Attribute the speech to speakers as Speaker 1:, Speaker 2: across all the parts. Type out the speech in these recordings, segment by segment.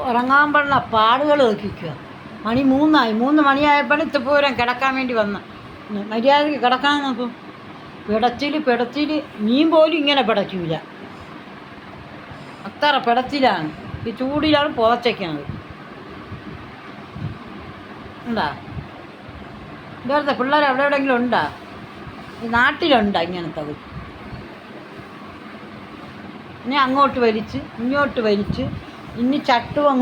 Speaker 1: ഉറങ്ങാൻ പാടുള്ള പാടുകൾ നോക്കിക്കുക. മണി 3 ആയി. 3 മണിയായപ്പോൾ ഇത്തപ്പൂരം കിടക്കാൻ വേണ്ടി വന്ന് മര്യാദയ്ക്ക് കിടക്കാൻ നോക്കും. പിടച്ചിൽ മീൻ പോലും ഇങ്ങനെ പിടയ്ക്കൂല. അത്ര പിടച്ചിലാണ്. ഈ ചൂടിലാണ് പുതച്ചയ്ക്കുന്നത്. ഉണ്ടാ ഇവിടുത്തെ പിള്ളേർ എവിടെ എവിടെയെങ്കിലും ഉണ്ടാ? ഈ നാട്ടിലുണ്ടാ ഇങ്ങനത്തത്? ഇനി അങ്ങോട്ട് വലിച്ച് ഇങ്ങോട്ട് വലിച്ച് ഇനി ചട്ടുവം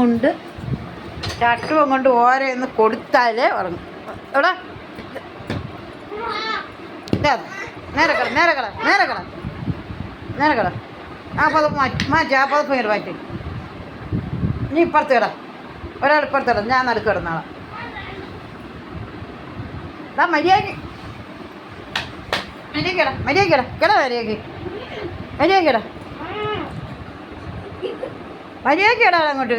Speaker 1: കൊണ്ട് ഓരോന്ന് കൊടുത്താലേ ഉറങ്ങും. എവിടെ നേരെ കട ആ പതപ്പ് മാറ്റി ആ പതപ്പ് ഇങ്ങനെ മാറ്റി. നീ ഇപ്പുറത്ത് കിട, ഒരാൾ ഇപ്പുറത്ത് കിട, ഞാൻ നടുക്ക് കിടന്നാളാം. മര്യാദക്ക് അങ്ങോട്ട്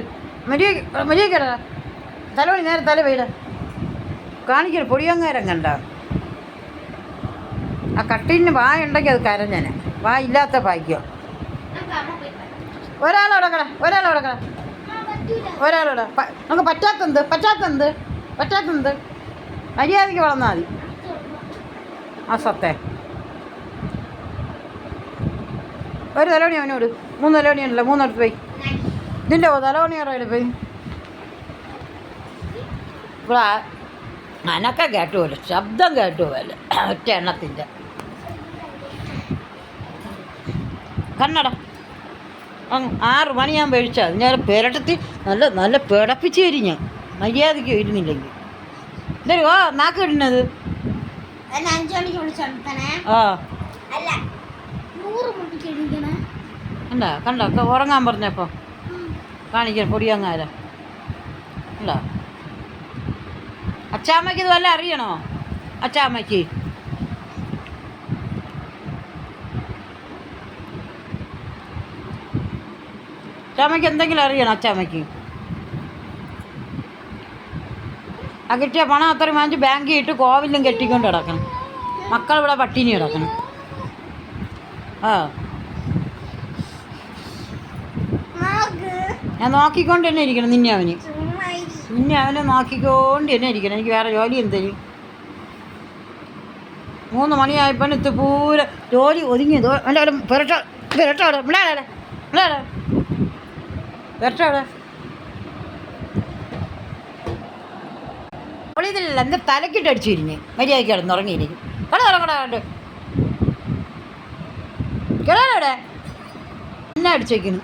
Speaker 1: മര്യാദ തലവണി നേരെ തല വീട് കാണിക്കൽ പൊടിയങ്ങാരം കണ്ട. ആ കട്ടിലിന് വായ ഉണ്ടെങ്കിൽ അത് കരഞ്ഞനെ, വാ ഇല്ലാത്ത ഭാഗ്യം. ഒരാളോടെ നമുക്ക് പറ്റാത്തത് മര്യാദയ്ക്ക് വളർന്നാൽ മതി. ആ സത്തേ ഒരു തലവണി അവനോട് 3 തലവണിയാണല്ലോ, 3 അടുത്ത് പോയി. ഇതിൻ്റെ തലവണിയോടെ പോയി. ഇവിടെ അനക്കം കേട്ടുപോലെ, ശബ്ദം കേട്ടുപോലെ ഒറ്റ എണ്ണത്തിൻ്റെ. കണ്ണട 6 മണിയാകുമ്പോൾ കഴിച്ചാൽ ഞാൻ പെരട്ടത്തി നല്ല പിടപ്പിച്ച് വരും. ഞാൻ മര്യാദയ്ക്ക് വരുന്നില്ലെങ്കിൽ എന്തായാലും നാക്ക് ഇടുന്നത്. ആ കണ്ടോ ഉറങ്ങാൻ പറഞ്ഞപ്പോൾ കാണിക്കാൻ പൊടിയങ്ങാര ഉണ്ടോ? അച്ചാമ്മയ്ക്ക് ഇത് വല്ല അറിയണോ? അച്ചാമ്മയ്ക്ക് എന്തെങ്കിലും അറിയണം? അച്ചാമ്മയ്ക്ക് ആ കിട്ടിയ പണം അത്രയും വാങ്ങിച്ച് ബാങ്കിൽ ഇട്ട് കോവിലും കെട്ടിക്കൊണ്ട് കിടക്കണം. മക്കളിവിടെ പട്ടിണി കിടക്കണം. ആ ഞാൻ നോക്കിക്കൊണ്ട് തന്നെ ഇരിക്കണം. നിന്നെ അവനെ നോക്കിക്കൊണ്ട് തന്നെ ഇരിക്കണം. എനിക്ക് വേറെ ജോലി എന്തേലും. 3 മണിയായപ്പോൾ ഇത്തപ്പൂര ജോലി ഒതുങ്ങിയത്. എൻ്റെ അവിടെ പിരട്ടവിടെ അവളിതില്ല. എൻ്റെ തലക്കിട്ട് അടിച്ചു തിരിഞ്ഞ് മര്യാദയ്ക്ക് കിടന്നുറങ്ങിയിരിക്കും. കിടവിടെ എന്നെ അടിച്ചേക്കുന്നു.